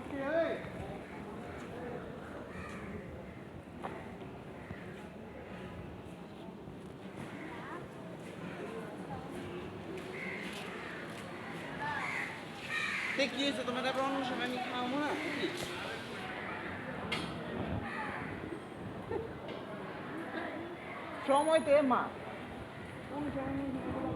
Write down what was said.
কি হয়েছে তোমার তারপর অন্য সময় আমি খাওয়াবো না সময় তো মা কোন সময়